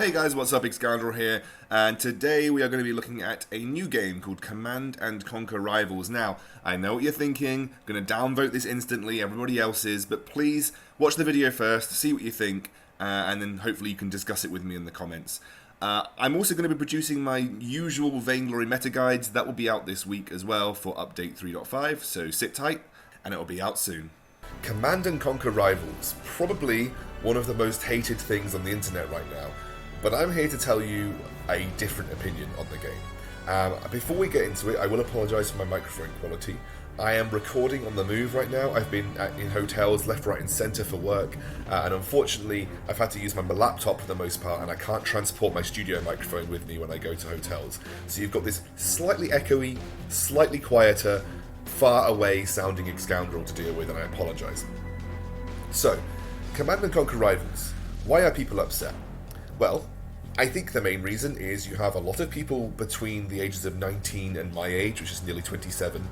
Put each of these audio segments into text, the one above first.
Hey guys, what's up? Excoundrel here, and today we are going to be looking at a new game called Command and Conquer Rivals. Now, I know what you're thinking, going to downvote this instantly, everybody else is, but please watch the video first, see what you think, and then hopefully you can discuss it with me in the comments. I'm also going to be producing my usual Vainglory meta guides. That will be out this week as well for update 3.5, so sit tight, and it will be out soon. Command and Conquer Rivals, probably one of the most hated things on the internet right now. But I'm here to tell you a different opinion on the game. Before we get into it, I will apologise for my microphone quality. I am recording on the move right now. I've been in hotels left, right and centre for work, and unfortunately I've had to use my laptop for the most part, and I can't transport my studio microphone with me when I go to hotels. So you've got this slightly echoey, slightly quieter, far away sounding Excoundrel to deal with, and I apologise. So, Command and Conquer Rivals. Why are people upset? Well, I think the main reason is you have a lot of people between the ages of 19 and my age, which is nearly 27,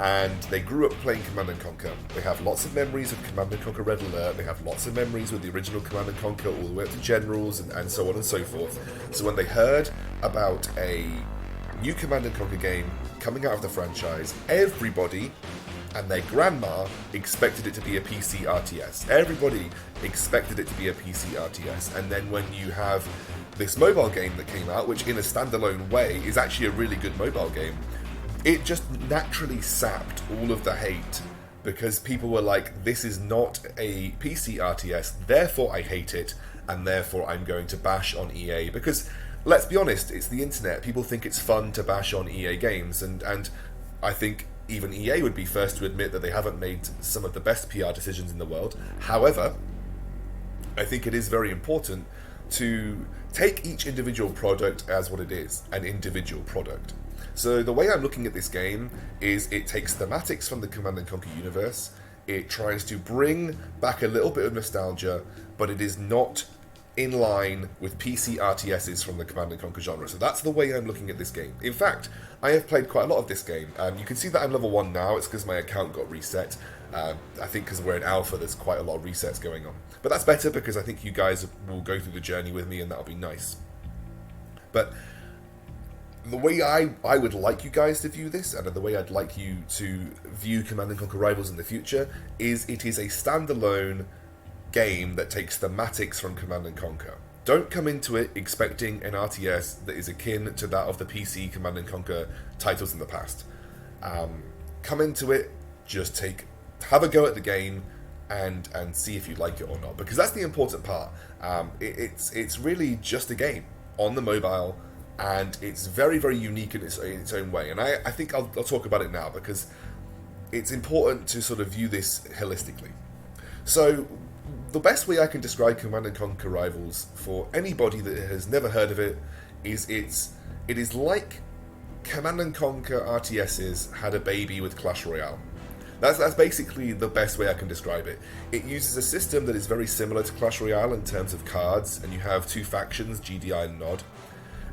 and they grew up playing Command and Conquer. They have lots of memories of Command and Conquer Red Alert, they have lots of memories with the original Command and Conquer all the way up to Generals and so on and so forth. So when they heard about a new Command and Conquer game coming out of the franchise, everybody and their grandma expected it to be a PC RTS. Everybody expected it to be a PC RTS. And then when you have this mobile game that came out, which in a standalone way is actually a really good mobile game, it just naturally sapped all of the hate, because people were like, this is not a PC RTS, therefore I hate it, and therefore I'm going to bash on EA. Because, let's be honest, it's the internet. People think it's fun to bash on EA games, and I think even EA would be first to admit that they haven't made some of the best PR decisions in the world. However, I think it is very important to take each individual product as what it is, an individual product. So the way I'm looking at this game is it takes thematics from the Command & Conquer universe, it tries to bring back a little bit of nostalgia, but it is not in line with PC RTSs from the Command & Conquer genre. So that's the way I'm looking at this game. In fact, I have played quite a lot of this game. You can see that I'm level 1 now. It's because my account got reset. I think because we're in alpha, there's quite a lot of resets going on. But that's better because I think you guys will go through the journey with me, and that'll be nice. But the way I would like you guys to view this, and the way I'd like you to view Command & Conquer Rivals in the future, is it is a standalone game that takes thematics from Command & Conquer. Don't come into it expecting an RTS that is akin to that of the PC Command & Conquer titles in the past. Come into it, just have a go at the game and see if you like it or not, because that's the important part. It's really just a game on the mobile, and it's very, very unique in its own way. And I think I'll talk about it now, because it's important to sort of view this holistically. So, the best way I can describe Command & Conquer Rivals for anybody that has never heard of it is it is like Command & Conquer RTSs had a baby with Clash Royale. That's basically the best way I can describe it. It uses a system that is very similar to Clash Royale in terms of cards, and you have two factions, GDI and NOD.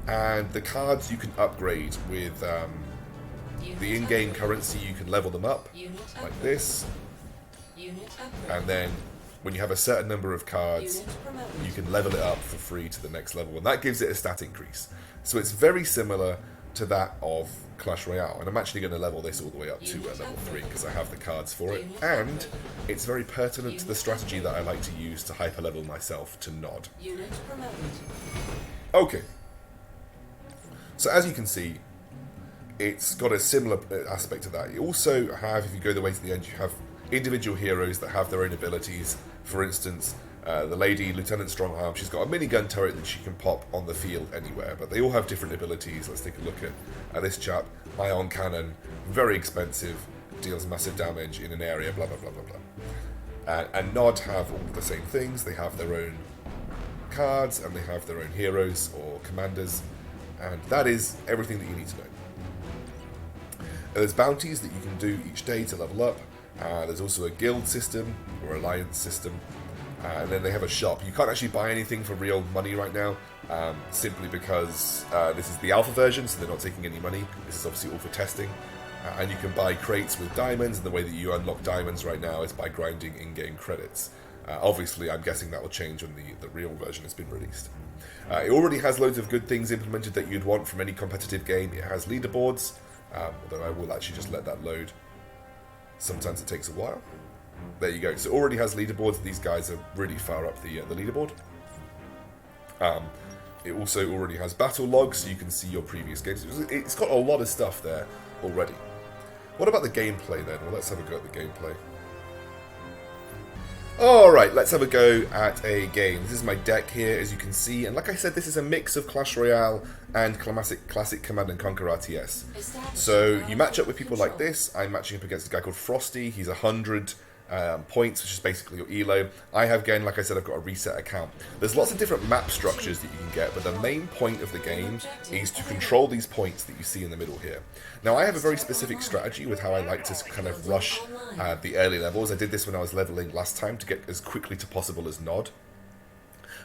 And the cards you can upgrade with the in-game currency. You can level them up like this, and then when you have a certain number of cards, you can level it up for free to the next level, and that gives it a stat increase. So it's very similar to that of Clash Royale, and I'm actually going to level this all the way up to level 3 because I have the cards for it, and it's very pertinent to the strategy that I like to use to hyper level myself to NOD. Okay, so as you can see, it's got a similar aspect to that. You also have, if you go the way to the end, you have individual heroes that have their own abilities. For instance, the lady, Lieutenant Strongarm, she's got a minigun turret that she can pop on the field anywhere, but they all have different abilities. Let's take a look at this chap. Ion Cannon, very expensive, deals massive damage in an area, blah, blah, blah, blah, blah. And NOD have all the same things. They have their own cards, and they have their own heroes or commanders, and that is everything that you need to know. There's bounties that you can do each day to level up. There's also a guild system or alliance system, and then they have a shop. You can't actually buy anything for real money right now, simply because this is the alpha version, so they're not taking any money. This is obviously all for testing, and you can buy crates with diamonds, and the way that you unlock diamonds right now is by grinding in-game credits. Obviously, I'm guessing that will change when the real version has been released. It already has loads of good things implemented that you'd want from any competitive game. It has leaderboards, although I will actually just let that load. Sometimes it takes a while. There you go. So it already has leaderboards. These guys are really far up the leaderboard. It also already has battle logs, so you can see your previous games. It's got a lot of stuff there already. What about the gameplay then? Well, let's have a go at the gameplay. Alright, let's have a go at a game. This is my deck here, as you can see. And like I said, this is a mix of Clash Royale and classic Command & Conquer RTS. So you match up with people like this. I'm matching up against a guy called Frosty. He's 100 points, which is basically your elo. I have, again, like I said, I've got a reset account. There's lots of different map structures that you can get, but the main point of the game is to control these points that you see in the middle here. Now, I have a very specific strategy with how I like to kind of rush the early levels. I did this when I was leveling last time to get as quickly to possible as Nod.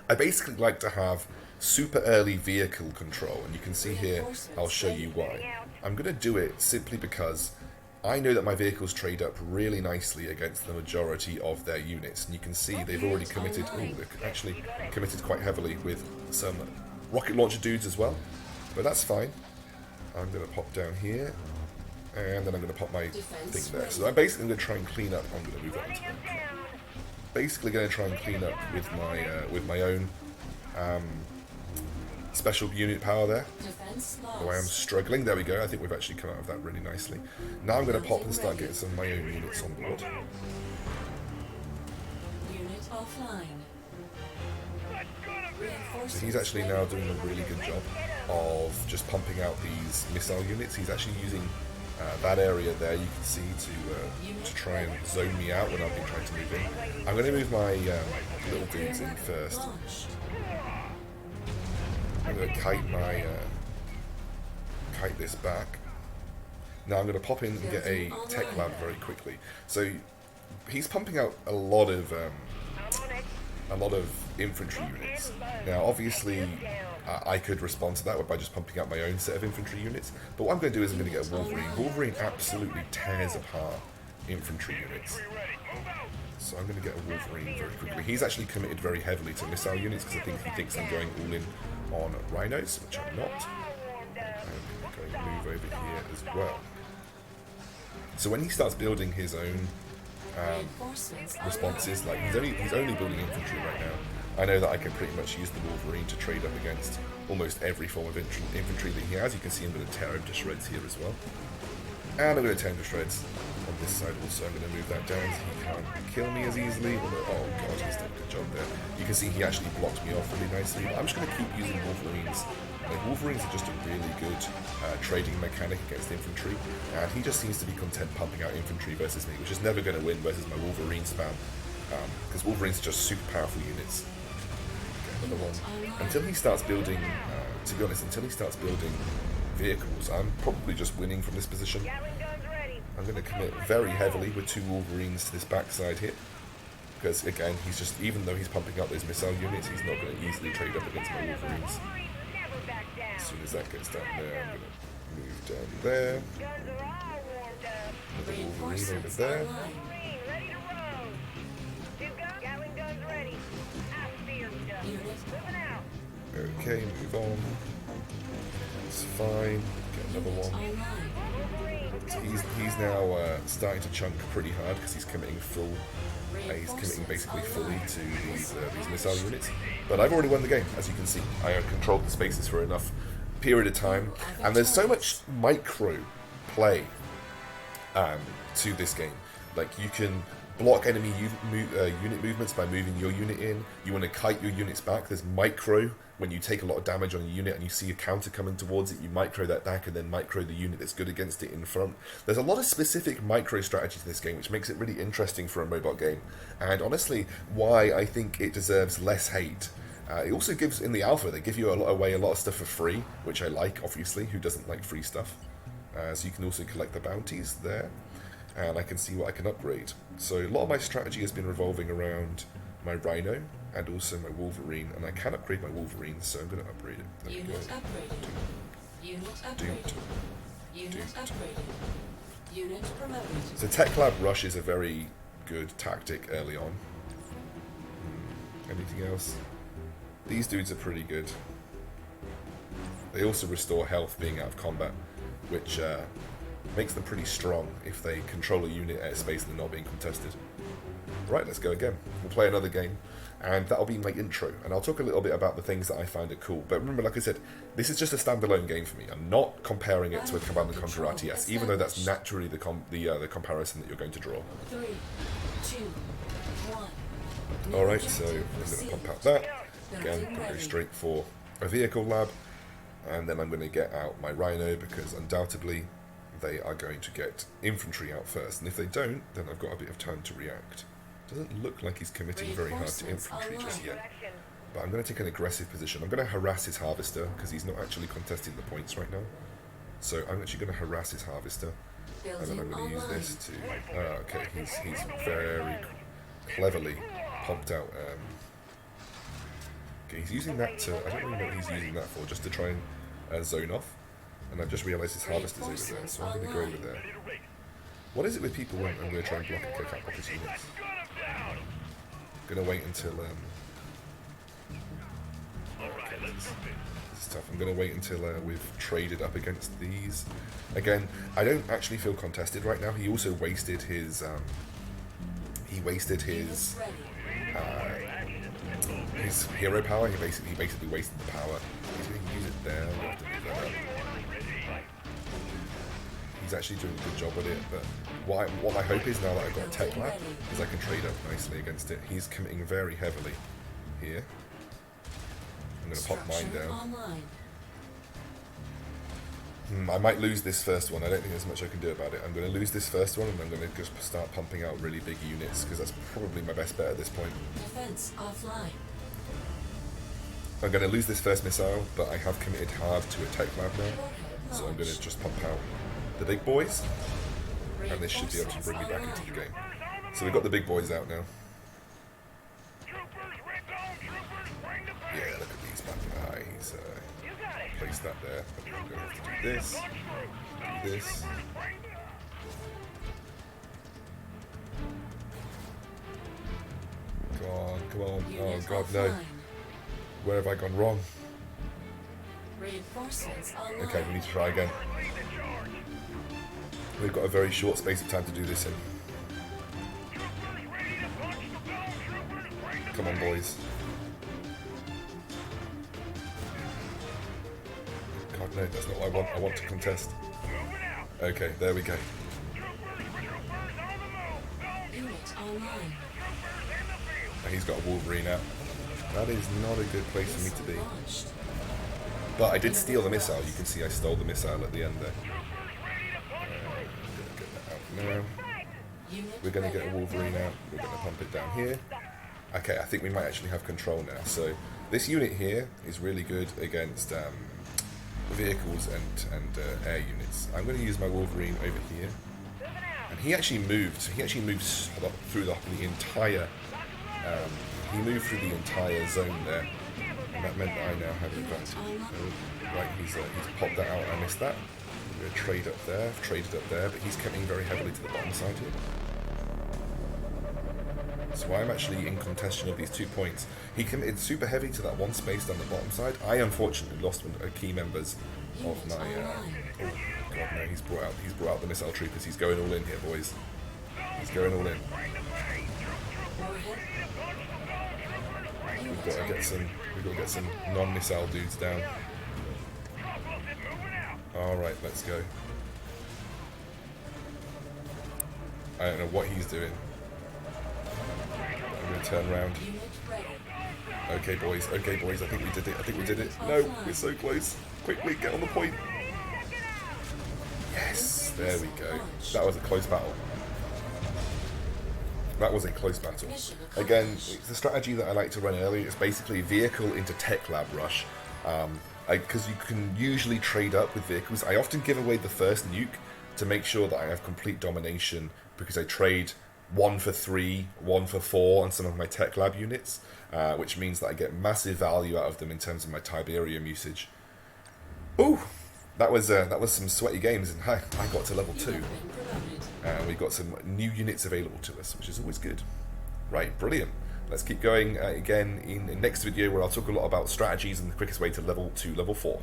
I basically like to have super early vehicle control, and you can see here, I'll show you why. I'm going to do it simply because I know that my vehicles trade up really nicely against the majority of their units, and you can see they've already committed, they've actually committed quite heavily with some rocket launcher dudes as well, but that's fine. I'm going to pop down here, and then I'm going to pop my thing there. So I'm basically going to try and clean up, I'm going to move on to that. Basically going to try and clean up with my own special unit power there. Though I am struggling. There we go. I think we've actually come out of that really nicely. Now I'm going to pop and start getting some of my own units on board. Unit offline. So he's actually now doing a really good job of just pumping out these missile units. He's actually using that area there, you can see, to try and zone me out when I've been trying to move in. I'm going to move my little dudes in first. I'm going to kite this back. Now I'm going to pop in and get a tech lab very quickly. So he's pumping out a lot of infantry units. Now obviously I could respond to that by just pumping out my own set of infantry units, but what I'm going to do is I'm going to get a Wolverine. Wolverine absolutely tears apart infantry units. So I'm going to get a Wolverine very quickly. He's actually committed very heavily to missile units because I think he thinks I'm going all in on rhinos, which I'm not. I'm going to move over here as well. So when he starts building his own responses, like he's only building infantry right now, I know that I can pretty much use the Wolverine to trade up against almost every form of infantry that he has. You can see I'm going to tear him to shreds here as well. And I'm going to tear him to shreds on this side also. I'm going to move that down so he can't kill me as easily. Oh god, he's done a good job there. You can see he actually blocked me off really nicely. But I'm just going to keep using Wolverines. Like, Wolverines are just a really good trading mechanic against infantry, and he just seems to be content pumping out infantry versus me, which is never going to win versus my Wolverine spam, because Wolverines are just super powerful units. Okay, another one. Until he starts building, to be honest, until he starts building vehicles, I'm probably just winning from this position. I'm going to commit very heavily with 2 Wolverines to this backside here, because again, he's just, even though he's pumping out those missile units, he's not going to easily trade up against my Wolverines. As soon as that gets down there, I'm going to move down there. Another Wolverine over there. Okay, move on. It's fine. Get another one. So he's now starting to chunk pretty hard because he's committing full. He's committing basically fully to these missile units. But I've already won the game, as you can see. I controlled the spaces for enough period of time, and there's so much micro play to this game. Like, you can block enemy unit movements by moving your unit in. You want to kite your units back. There's micro. When you take a lot of damage on a unit and you see a counter coming towards it, you micro that back and then micro the unit that's good against it in front. There's a lot of specific micro strategies in this game, which makes it really interesting for a mobile game, and honestly why I think it deserves less hate. It also gives, in the alpha, they give you away a lot of stuff for free, which I like, obviously. Who doesn't like free stuff? So you can also collect the bounties there, and I can see what I can upgrade. So a lot of my strategy has been revolving around my Rhino and also my Wolverine, and I can upgrade my Wolverine, so I'm going to upgrade it. There Unit upgraded. Unit upgraded. Unit upgraded. Unit promoted. So Tech Lab Rush is a very good tactic early on. Anything else? These dudes are pretty good. They also restore health being out of combat, which makes them pretty strong if they control a unit at a space and they're not being contested. Right, let's go again. We'll play another game, and that'll be my intro. And I'll talk a little bit about the things that I find are cool. But remember, like I said, this is just a standalone game for me. I'm not comparing it to a Command & Conquer RTS, even though that's naturally the comparison that you're going to draw. 3, 2, 1. Alright, so I'm going to pump out that. Again, I'm going to go straight for a vehicle lab. And then I'm going to get out my Rhino, because undoubtedly they are going to get infantry out first. And if they don't, then I've got a bit of time to react. Doesn't look like he's committing very hard to infantry just yet. But I'm going to take an aggressive position. I'm going to harass his Harvester, because he's not actually contesting the points right now. So I'm actually going to harass his Harvester. And then I'm going to use this to... okay, he's very cleverly pumped out... okay, he's using that to... I don't really know what he's using that for, just to try and zone off. And I've just realised his Harvester's over there, so I'm going to go over there. What is it with people when I'm going to try and block and kick out opposite units? I'm going to wait until... okay, this is tough. I'm going to wait until we've traded up against these. Again, I don't actually feel contested right now. He also wasted his... he wasted his hero power. He basically wasted the power. He's going to use it there. We'll have to leave that up. He's actually doing a good job with it, but what my hope is now that I've got a tech lab is I can trade up nicely against it. He's committing very heavily here. I'm going to pop mine down. I might lose this first one. I don't think there's much I can do about it. I'm going to lose this first one, and I'm going to just start pumping out really big units, because that's probably my best bet at this point. Defense offline. I'm going to lose this first missile, but I have committed hard to a tech lab now, so I'm going to just pump out the big boys, and this should be able to bring me back into the game. So we've got the big boys out now. Yeah, look at these bad guys. Place that there. I'm going to have to do this. Do this. Come on, come on. Oh god, no. Where have I gone wrong? Okay, we need to try again. We've got a very short space of time to do this in. Come on, boys. God, no, that's not what I want. I want to contest. Okay, there we go. And he's got a Wolverine out. That is not a good place for me to be. But I did steal the missile. You can see I stole the missile at the end there. Now, we're going to get a Wolverine out, we're going to pump it down here. Okay, I think we might actually have control now. So this unit here is really good against vehicles and air units. I'm going to use my Wolverine over here. And he actually moved through the entire zone there. And that meant that I now have an advantage. Right, he's popped that out and I missed that. I'm going to trade up there. I've traded up there, but he's coming very heavily to the bottom side here. So I'm actually in contention of these 2 points. He committed super heavy to that one space down the bottom side. I unfortunately lost one of key members of my... oh god no, he's brought out the missile troopers. He's going all in here, boys. He's going all in. We've got to get some non-missile dudes down. Alright, let's go. I don't know what he's doing. I'm going to turn around. Okay, boys. Okay, boys. I think we did it. I think we did it. No, we're so close. Quickly, get on the point. Yes, there we go. That was a close battle. That was a close battle. Again, it's the strategy that I like to run early. It's basically vehicle into tech lab rush. Because you can usually trade up with vehicles. I often give away the first nuke to make sure that I have complete domination, because I trade 1 for 3, 1 for 4 on some of my tech lab units, which means that I get massive value out of them in terms of my Tiberium usage. Ooh, that was some sweaty games, and I got to level 2. We got some new units available to us, which is always good. Right, brilliant. let's keep going again in the next video, where I'll talk a lot about strategies and the quickest way to level 4.